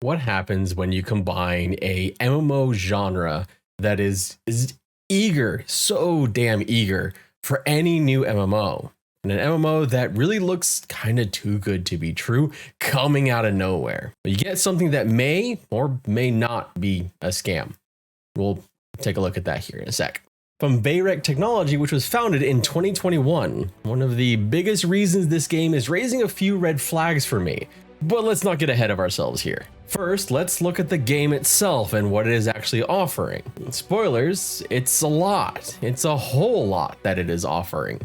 What happens when you combine a MMO genre that is eager, so damn eager for any new MMO, and an MMO that really looks kind of too good to be true coming out of nowhere? But you get something that may or may not be a scam. We'll take a look at that here in a sec. From Vawraek Technology, which was founded in 2021, one of the biggest reasons this game is raising a few red flags for me. But let's not get ahead of ourselves here. First, let's look at the game itself and what it is actually offering. Spoilers, it's a lot. It's a whole lot that it is offering.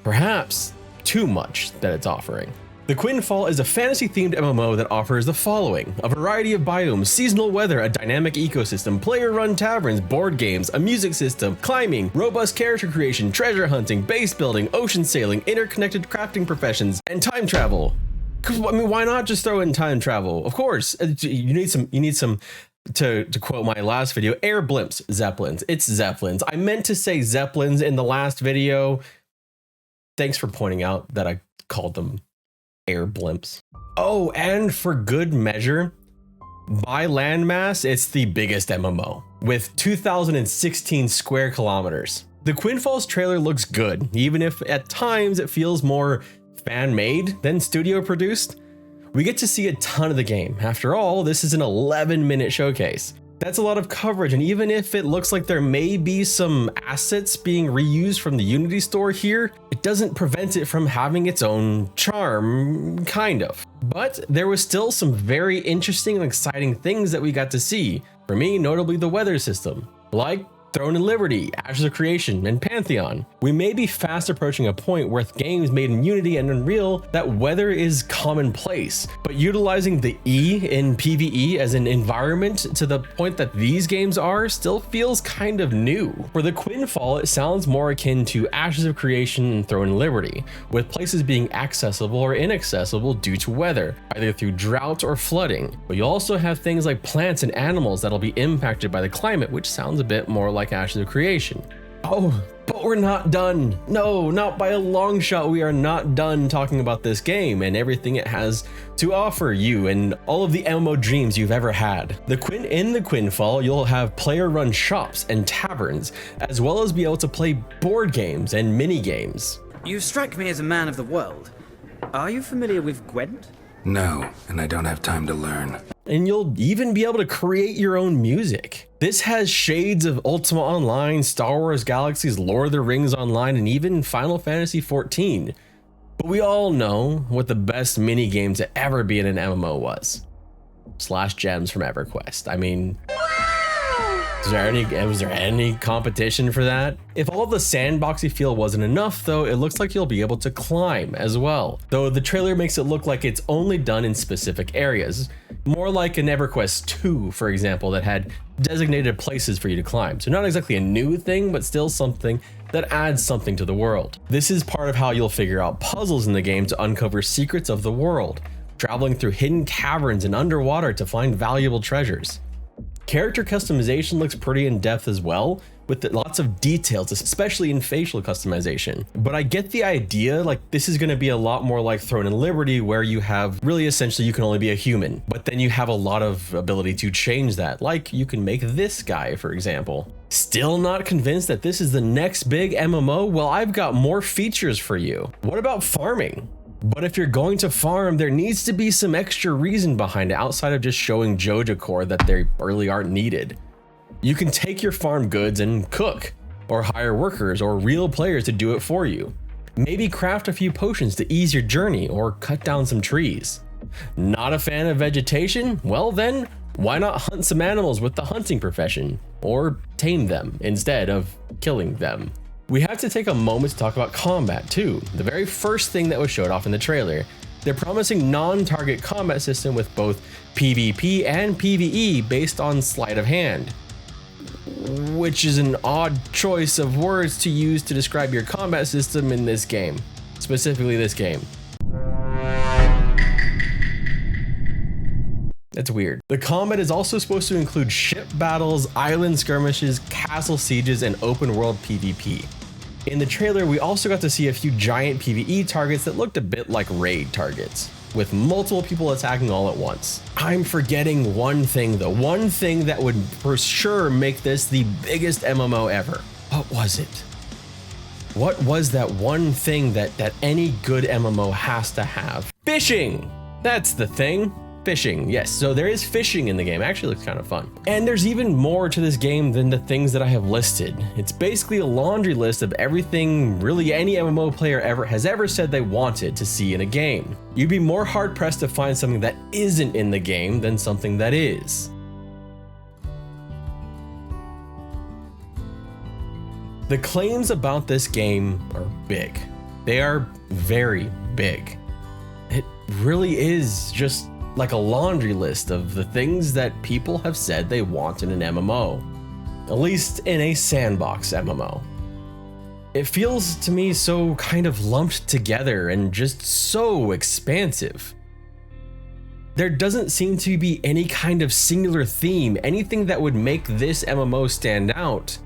Perhaps too much that it's offering. The Quinfall is a fantasy-themed MMO that offers the following: a variety of biomes, seasonal weather, a dynamic ecosystem, player-run taverns, board games, a music system, climbing, robust character creation, treasure hunting, base building, ocean sailing, interconnected crafting professions, and time travel. I mean, why not just throw in time travel? Of course, you need some. To quote my last video, air blimps, zeppelins. It's zeppelins. I meant to say zeppelins in the last video. Thanks for pointing out that I called them air blimps. Oh, and for good measure, by landmass, it's the biggest MMO with 2,016 square kilometers. The Quinfall's trailer looks good, even if at times it feels more fan-made than studio-produced. We get to see a ton of the game. After all, this is an 11-minute showcase. That's a lot of coverage, and even if it looks like there may be some assets being reused from the Unity store here, it doesn't prevent it from having its own charm, kind of. But there was still some very interesting and exciting things that we got to see. For me, notably the weather system, like Throne and Liberty, Ashes of Creation, and Pantheon. We may be fast approaching a point with games made in Unity and Unreal that weather is commonplace, but utilizing the E in PvE as an environment to the point that these games are still feels kind of new. For the Quinfall, it sounds more akin to Ashes of Creation and Throne and Liberty, with places being accessible or inaccessible due to weather, either through drought or flooding. But you also have things like plants and animals that'll be impacted by the climate, which sounds a bit more like Ashes of Creation. Oh, but we're not done. No, not by a long shot. We are not done talking about this game and everything it has to offer you and all of the MMO dreams you've ever had. In the Quinfall, you'll have player-run shops and taverns, as well as be able to play board games and mini games. You strike me as a man of the world. Are you familiar with Gwent? No, and I don't have time to learn. And you'll even be able to create your own music. This has shades of Ultima Online, Star Wars Galaxies, Lord of the Rings Online, and even Final Fantasy XIV. But we all know what the best mini game to ever be in an MMO was. Slash Gems from EverQuest. I mean, was there any competition for that? If all the sandboxy feel wasn't enough though, it looks like you'll be able to climb as well. Though the trailer makes it look like it's only done in specific areas. More like an EverQuest 2, for example, that had designated places for you to climb. So not exactly a new thing, but still something that adds something to the world. This is part of how you'll figure out puzzles in the game to uncover secrets of the world, traveling through hidden caverns and underwater to find valuable treasures. Character customization looks pretty in depth as well, with lots of details, especially in facial customization. But I get the idea, like this is going to be a lot more like Throne and Liberty, where you have really essentially you can only be a human, but then you have a lot of ability to change that. Like you can make this guy, for example. Still not convinced that this is the next big MMO? Well, I've got more features for you. What about farming? But if you're going to farm, there needs to be some extra reason behind it outside of just showing Joja Core that they really aren't needed. You can take your farm goods and cook, or hire workers or real players to do it for you. Maybe craft a few potions to ease your journey or cut down some trees. Not a fan of vegetation? Well then, why not hunt some animals with the hunting profession, or tame them instead of killing them? We have to take a moment to talk about combat too, the very first thing that was showed off in the trailer. They're promising non-target combat system with both PvP and PvE based on sleight of hand, which is an odd choice of words to use to describe your combat system in this game, specifically this game. That's weird. The combat is also supposed to include ship battles, island skirmishes, castle sieges, and open world PvP. In the trailer, we also got to see a few giant PvE targets that looked a bit like raid targets. with multiple people attacking all at once. I'm forgetting one thing though, one thing that would for sure make this the biggest MMO ever. What was it? What was that one thing that any good MMO has to have? Fishing! That's the thing. Fishing, yes. So there is fishing in the game. Actually looks kind of fun. And there's even more to this game than the things that I have listed. It's basically a laundry list of everything really any MMO player has ever said they wanted to see in a game. You'd be more hard pressed to find something that isn't in the game than something that is. The claims about this game are big. They are very big. It really is just like a laundry list of the things that people have said they want in an MMO, at least in a sandbox MMO. It feels to me so kind of lumped together and just so expansive. There doesn't seem to be any kind of singular theme, anything that would make this MMO stand out,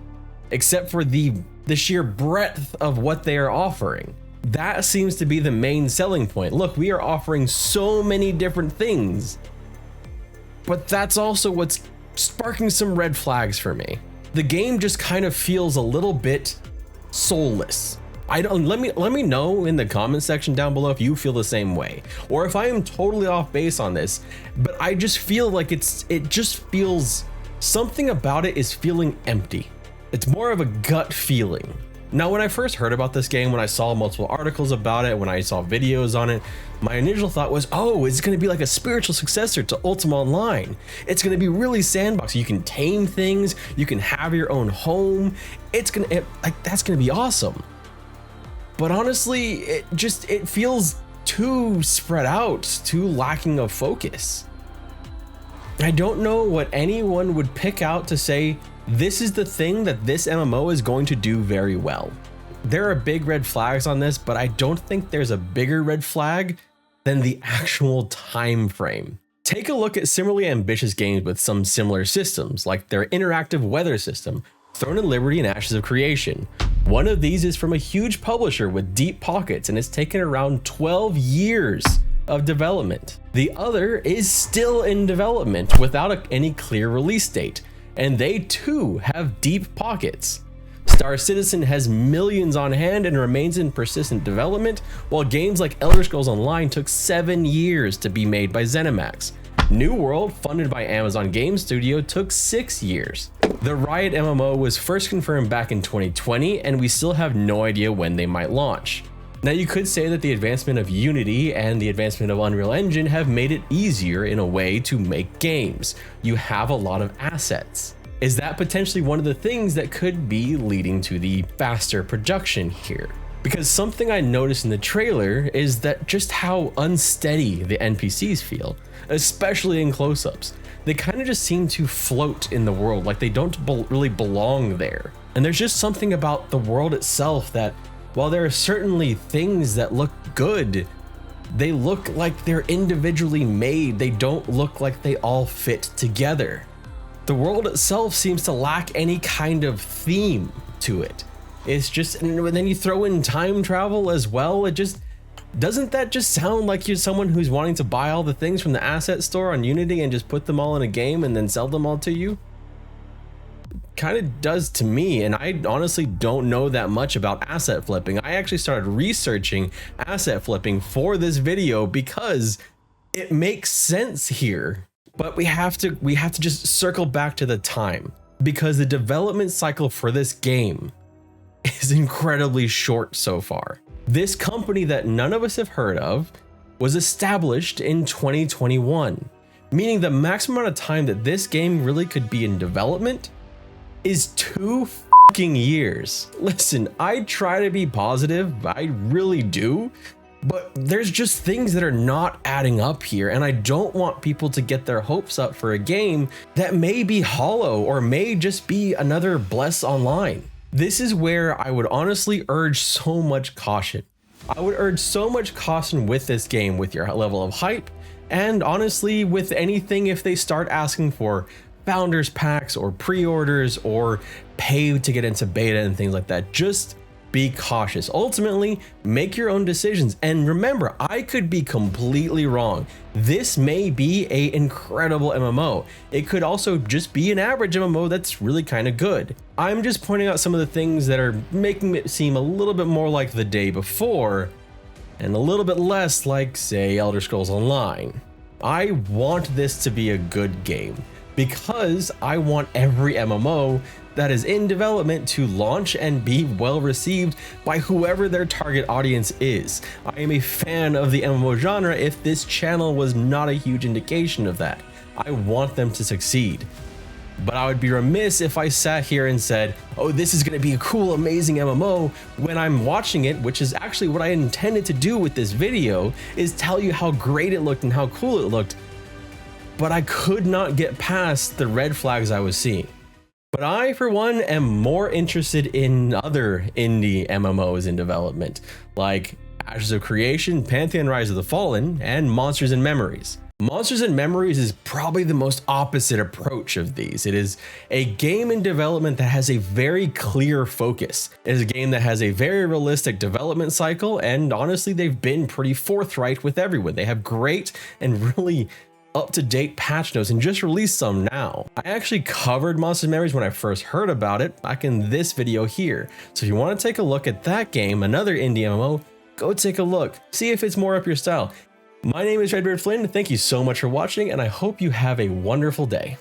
except for the sheer breadth of what they are offering. That seems to be the main selling point. Look, we are offering so many different things, but that's also what's sparking some red flags for me. The game just kind of feels a little bit soulless. Let me know in the comment section down below if you feel the same way, or if I am totally off base on this, but I just feel like it just feels, something about it is feeling empty. It's more of a gut feeling. Now, when I first heard about this game, when I saw multiple articles about it, when I saw videos on it, my initial thought was, oh, it's going to be like a spiritual successor to Ultima Online. It's going to be really sandbox. You can tame things, you can have your own home. That's going to be awesome. But honestly, it feels too spread out, too lacking of focus. I don't know what anyone would pick out to say, this is the thing that this MMO is going to do very well. There are big red flags on this, but I don't think there's a bigger red flag than the actual time frame. Take a look at similarly ambitious games with some similar systems, like their interactive weather system, Throne of Liberty and Ashes of Creation. One of these is from a huge publisher with deep pockets, and it's taken around 12 years of development. The other is still in development without any clear release date, and they too have deep pockets. Star Citizen has millions on hand and remains in persistent development, while games like Elder Scrolls Online took 7 years to be made by ZeniMax. New World, funded by Amazon Game Studio, took 6 years. The Riot MMO was first confirmed back in 2020, and we still have no idea when they might launch. Now, you could say that the advancement of Unity and the advancement of Unreal Engine have made it easier in a way to make games. You have a lot of assets. Is that potentially one of the things that could be leading to the faster production here? Because something I noticed in the trailer is that just how unsteady the NPCs feel, especially in close-ups. They kind of just seem to float in the world, like they don't really belong there. And there's just something about the world itself that, while there are certainly things that look good, they look like they're individually made. They don't look like they all fit together. The world itself seems to lack any kind of theme to it. It's just, and then you throw in time travel as well. Doesn't that just sound like you're someone who's wanting to buy all the things from the asset store on Unity and just put them all in a game and then sell them all to you? Kind of does to me, and I honestly don't know that much about asset flipping. I actually started researching asset flipping for this video because it makes sense here. But we have to just circle back to the time, because the development cycle for this game is incredibly short so far. This company that none of us have heard of was established in 2021, meaning the maximum amount of time that this game really could be in development is 2 fucking years. Listen, I try to be positive, I really do, but there's just things that are not adding up here, and I don't want people to get their hopes up for a game that may be hollow or may just be another Bless Online. This is where I would honestly urge so much caution. I would urge so much caution with this game, with your level of hype, and honestly with anything if they start asking for founders packs or pre-orders or pay to get into beta and things like that. Just be cautious. Ultimately, make your own decisions. And remember, I could be completely wrong. This may be an incredible MMO. It could also just be an average MMO that's really kind of good. I'm just pointing out some of the things that are making it seem a little bit more like the day before and a little bit less like, say, Elder Scrolls Online. I want this to be a good game because I want every MMO that is in development to launch and be well received by whoever their target audience is. I am a fan of the MMO genre if this channel was not a huge indication of that. I want them to succeed. But I would be remiss if I sat here and said, oh, this is going to be a cool, amazing MMO, when I'm watching it, which is actually what I intended to do with this video, is tell you how great it looked and how cool it looked. But I could not get past the red flags I was seeing. But I, for one, am more interested in other indie MMOs in development, like Ashes of Creation, Pantheon Rise of the Fallen, and Monsters and Memories. Monsters and Memories is probably the most opposite approach of these. It is a game in development that has a very clear focus. It is a game that has a very realistic development cycle, and honestly, they've been pretty forthright with everyone. They have great and really up-to-date patch notes and just released some now. I actually covered Monsters and Memories when I first heard about it back in this video here. So if you want to take a look at that game, another indie MMO, go take a look. See if it's more up your style. My name is Redbeard Flynn. Thank you so much for watching, and I hope you have a wonderful day.